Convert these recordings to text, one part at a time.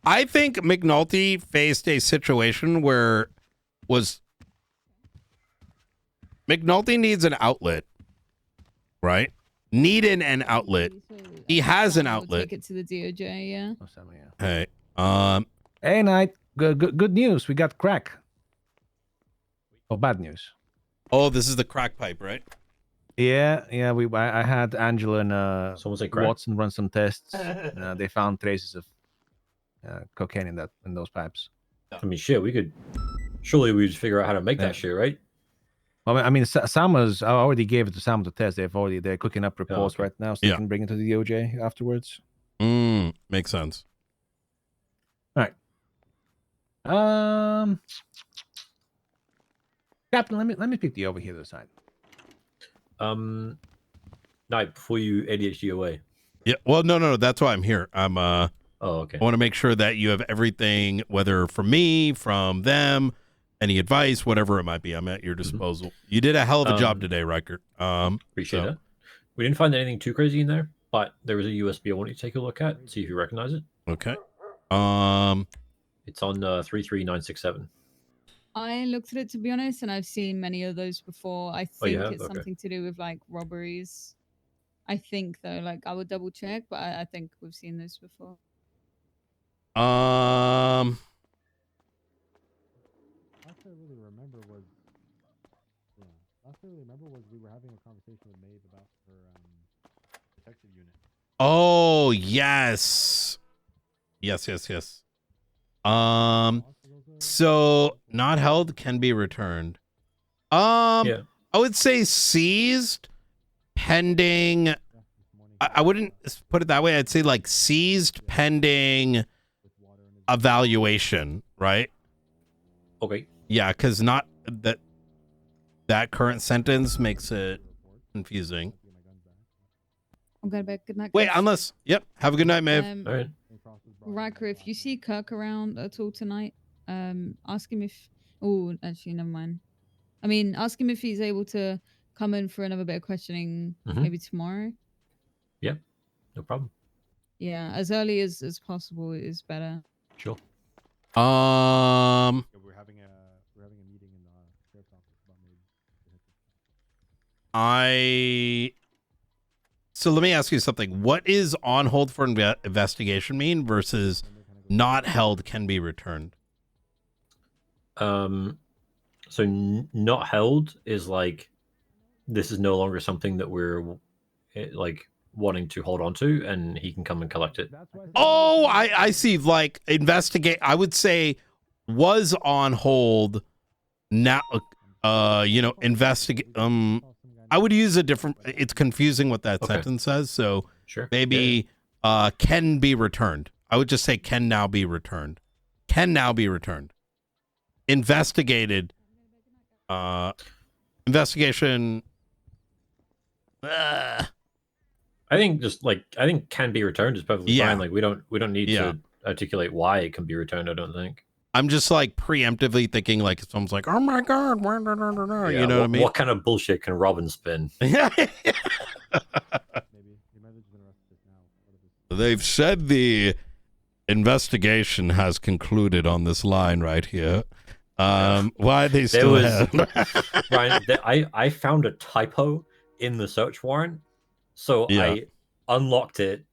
I think McNulty faced a situation where McNulty needs an outlet, right? Needed an outlet. He has an outlet. Take it to the DOJ, yeah. Hey, Hey, Knight. Good news. We got crack. Oh, bad news. Oh, this is the crack pipe, right? Yeah. I had Angela and Someone say crack? Watson run some tests. They found traces of cocaine in those pipes. I mean, shit, surely we just figure out how to make that shit, right? Well, I mean, I already gave it to Sam to test. They're cooking up reports right now, so they can bring it to the DOJ afterwards. Makes sense. All right. Captain, let me pick the over here to the side. Night before you ADHD away. Yeah. Well, no. That's why I'm here. I'm Oh, okay. I want to make sure that you have everything, whether from me, from them, any advice, whatever it might be. I'm at your disposal. You did a hell of a job today, Riker. Appreciate it. We didn't find anything too crazy in there, but there was a USB I want you to take a look at, see if you recognize it. Okay. It's on 33967. I looked at it, to be honest, and I've seen many of those before. I think it's something to do with like robberies. I think though, like I would double check, but I think we've seen those before. Last I really remember was we were having a conversation with Maeve about her protective unit. Oh yes. Yes. So not held can be returned. I would say seized pending. I wouldn't put it that way. I'd say like seized pending evaluation, right? Okay. Yeah, because not that current sentence makes it confusing. I'm going back. Good night. Wait, guys. unless. Yep. Have a good night, Maeve. All right. Riker, if you see Kirk around at all tonight, ask him if. Oh, actually, never mind. I mean, ask him if he's able to come in for another bit of questioning, maybe tomorrow. Yeah, no problem. Yeah, as early as possible is better. Sure. We're having a meeting in the sheriff's office about maybe. So let me ask you something. What is on hold for investigation mean versus not held can be returned? So not held is like this is no longer something that we're like wanting to hold on to, and he can come and collect it. Oh, I see. Like investigate. I would say was on hold. Now, investigate. I would use a different. It's confusing what that sentence says. So maybe can be returned. I would just say can now be returned. Can now be returned. Investigated. Investigation. I think can be returned is perfectly fine. Like we don't need to articulate why it can be returned. I don't think. I'm just like preemptively thinking like someone's like, oh my god, you know what I mean? What kind of bullshit can Robin spin? They've said the investigation has concluded on this line right here. Why they still Ryan, I found a typo in the search warrant, so I unlocked it,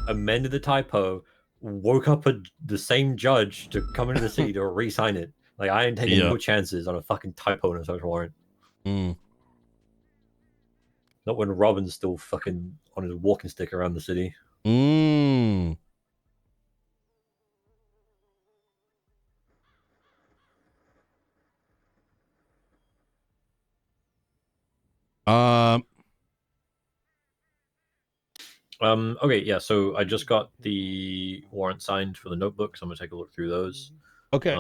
amended the typo, woke up the same judge to come into the city to re-sign it. Like I ain't taking no chances on a fucking typo in a search warrant. Not when Robin's still fucking on his walking stick around the city. Okay, yeah, so I just got the warrant signed for the notebook, so I'm gonna take a look through those. Okay.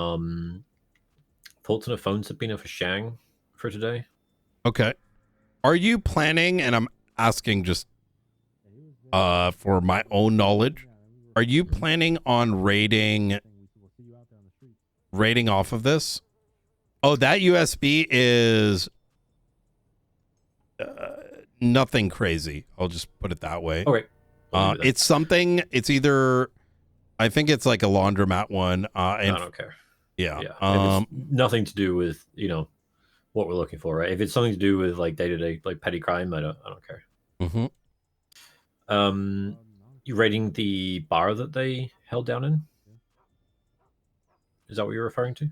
Thoughts on a phone subpoena for Shang for today? Okay. Are you planning, and I'm asking just for my own knowledge, are you planning on raiding off of this? Oh, that USB is nothing crazy. I'll just put it that way. Okay. It's something. It's either I think it's like a laundromat one. I don't care. Yeah. If it's nothing to do with what we're looking for, right? If it's something to do with like day-to-day like petty crime, I don't care. Mm-hmm. You raiding the bar that they held down in? Is that what you're referring to?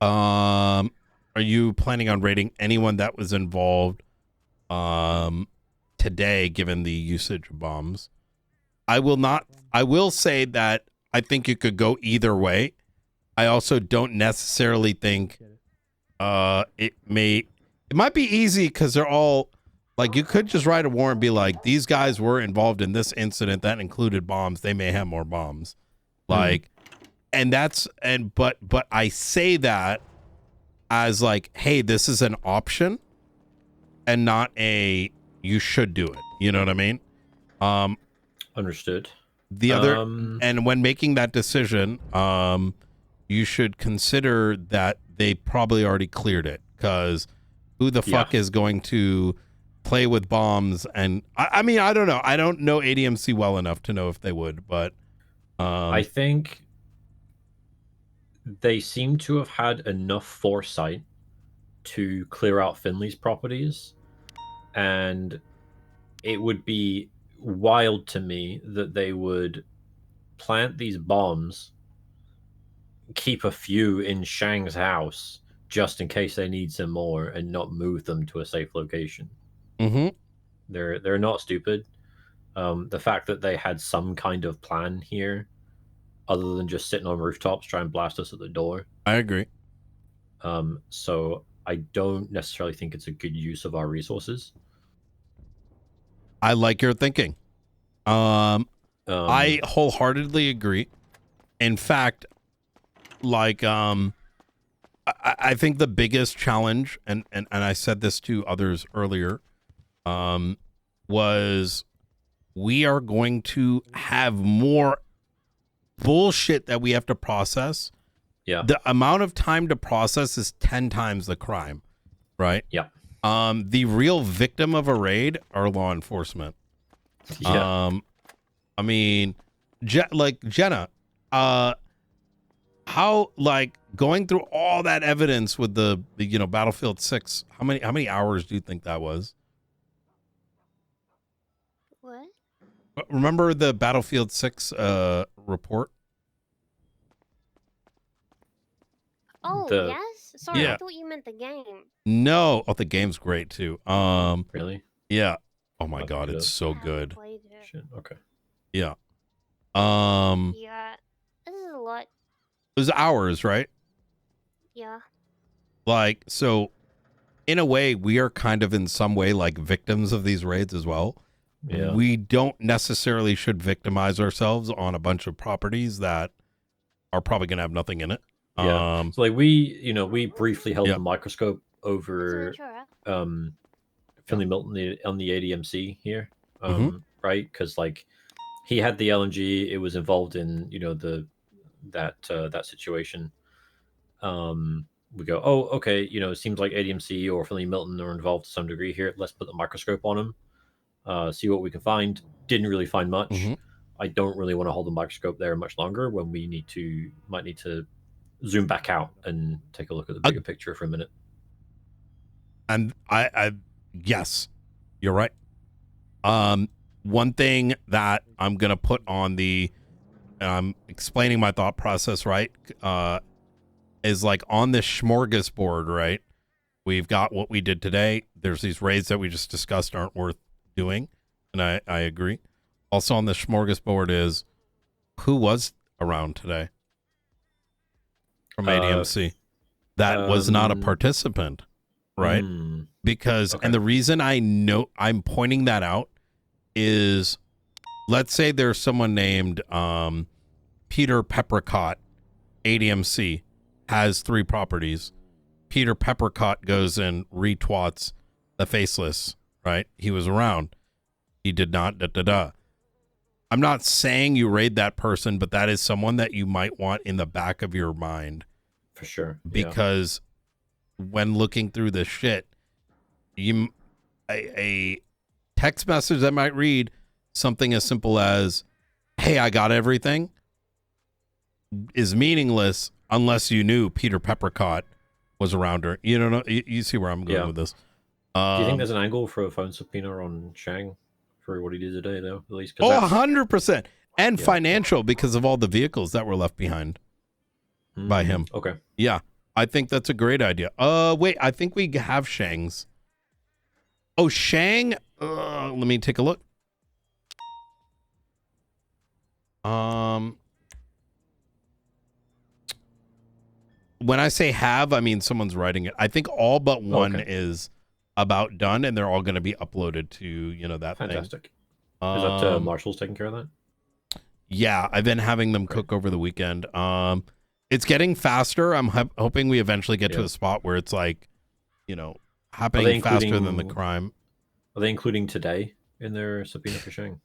Are you planning on raiding anyone that was involved today, given the usage of bombs? I will say that I think it could go either way. I also don't necessarily think it might be easy because they're all like, you could just write a warrant and be like, these guys were involved in this incident that included bombs. They may have more bombs. Like, but I say that as like, hey, this is an option and not a you should do it. You know what I mean? Understood. The other and when making that decision, you should consider that they probably already cleared it, because who the fuck is going to play with bombs? And I mean, I don't know. I don't know ADMC well enough to know if they would, but I think they seem to have had enough foresight to clear out Finley's properties, and it would be wild to me that they would plant these bombs, keep a few in Shang's house just in case they need some more, and not move them to a safe location. They're not stupid. The fact that they had some kind of plan here, other than just sitting on rooftops trying to blast us at the door. I agree. So I don't necessarily think it's a good use of our resources. I like your thinking. I wholeheartedly agree. In fact, like, I think the biggest challenge, and I said this to others earlier, was we are going to have more bullshit that we have to process. Yeah. The amount of time to process is 10 times the crime, right? Yeah. The real victim of a raid are law enforcement. Yeah. I mean, like Jenna, how, like, going through all that evidence with the Battlefield 6, how many hours do you think that was? What? Remember the Battlefield 6 report? Oh, yes? Sorry, Yeah. I thought you meant the game. No. Oh, the game's great too. Really? Yeah. Oh my I'll God, look it it's up. so I haven't good. played it. Shit. Okay. Yeah. Yeah. This is a lot. It was hours, right? Yeah. Like, so in a way, we are kind of in some way like victims of these raids as well. Yeah. We don't necessarily should victimize ourselves on a bunch of properties that are probably going to have nothing in it. Yeah. So like we briefly held Yeah. the microscope over Ventura. Finley Milton on the ADMC here. Mhm. Right? Because like he had the LNG, it was involved in, that situation. We go, oh, okay, it seems like ADMC or Finley Milton are involved to some degree here. Let's put the microscope on him, see what we can find. Didn't really find much. Mhm. I don't really want to hold the microscope there much longer when we might need to zoom back out and take a look at the bigger picture for a minute. And I yes, you're right. One thing that I'm going to put on explaining my thought process, right? Is like on this smorgasbord, right? We've got what we did today. There's these raids that we just discussed aren't worth doing. And I agree. Also on the smorgasbord is who was around today from ADMC that was not a participant, right? Because, Okay. and the reason I'm pointing that out is, let's say there's someone named Peter Peppercott, ADMC, has 3 properties. Peter Peppercott goes and retweets the Faceless, right? He was around. He did not, I'm not saying you raid that person, but that is someone that you might want in the back of your mind. For sure. Because when looking through this shit, a text message that might read something as simple as, hey, I got everything, is meaningless unless you knew Peter Peppercott was around her. You don't know. You see where I'm going with this. Do you think there's an angle for a phone subpoena on Shang for what he did today, though? At least, 100%. And financial because of all the vehicles that were left behind by him. Okay. Yeah, I think that's a great idea. Wait, I think we have Shang's. Oh, Shang. Let me take a look. When I say have, I mean someone's writing it. I think all but one is about done, and they're all going to be uploaded to that Fantastic. thing. Is that Marshall's taking care of that? Yeah, I've been having them cook over the weekend. It's getting faster. I'm hoping we eventually get to a spot where it's like, happening faster than the crime. Are they including today in their subpoena for Shang?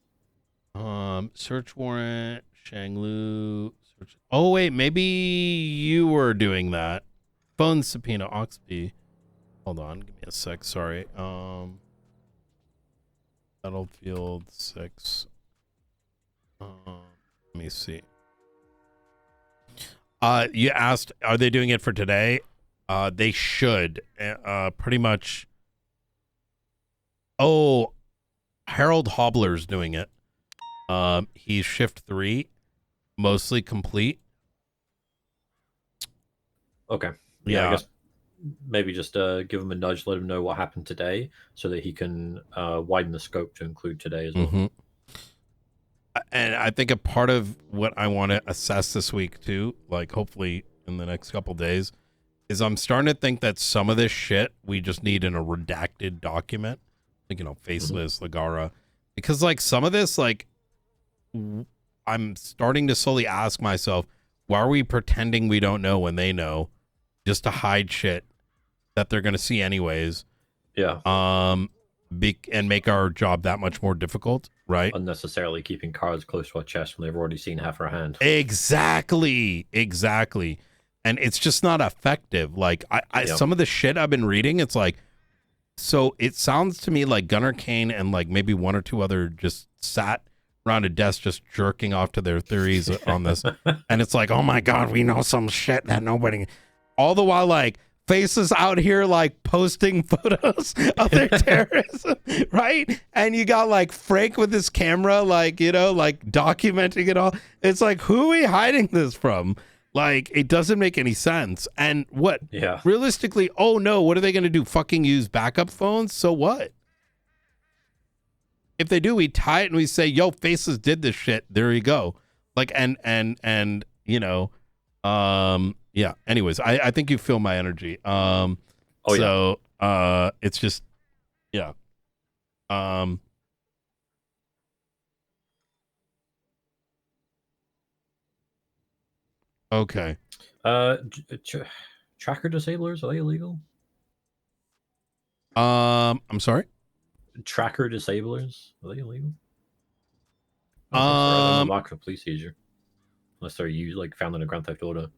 Search warrant, Shanglu. Oh wait, maybe you were doing that. Phone subpoena, Oxby. Hold on, give me a sec. Sorry. Battlefield 6. Let me see. You asked, are they doing it for today? They should. Pretty much. Oh, Harold Hobbler's doing it. He's shift 3, mostly complete. Okay. Yeah, I guess maybe just give him a nudge, let him know what happened today, so that he can widen the scope to include today as well. Mm-hmm. And I think a part of what I want to assess this week too, like hopefully in the next couple days, is I'm starting to think that some of this shit we just need in a redacted document, like Faceless, Ligara, because like some of this, like I'm starting to slowly ask myself, why are we pretending we don't know when they know, just to hide shit that they're gonna see anyways? Yeah. And make our job that much more difficult, right? Unnecessarily keeping cards close to our chest when they've already seen half our hand. Exactly. And it's just not effective. Like I some of the shit I've been reading, it's like, so it sounds to me like Gunnar Kane and like maybe one or two other just sat around a desk just jerking off to their theories on this. And it's like, oh my God, we know some shit that nobody, all the while like Faces out here like posting photos of their terrorism, right? And you got like Frank with his camera, like, like documenting it all. It's like, who are we hiding this from? Like, it doesn't make any sense. And what? Yeah. Realistically, oh no, what are they going to do? Fucking use backup phones? So what? If they do, we tie it and we say, yo, Faces did this shit. There you go. Like, and yeah, anyways, I think you feel my energy. It's just, yeah. Okay. Tracker disablers, are they illegal? I'm sorry? Tracker disablers, are they illegal? I mark for police seizure. Unless they're found in a Grand Theft Auto.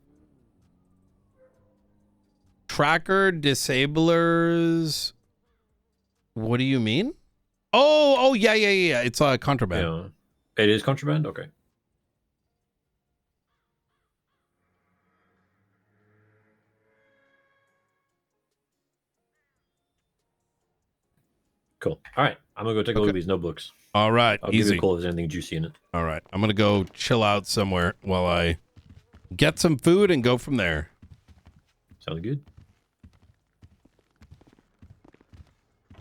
Tracker disablers. What do you mean? Oh, yeah. It's contraband. Yeah. It is contraband? Okay. Cool. All right. I'm going to go take a look at these notebooks. All right. I'll give you a call if there's anything juicy in it. All right. I'm going to go chill out somewhere while I get some food and go from there. Sounds good.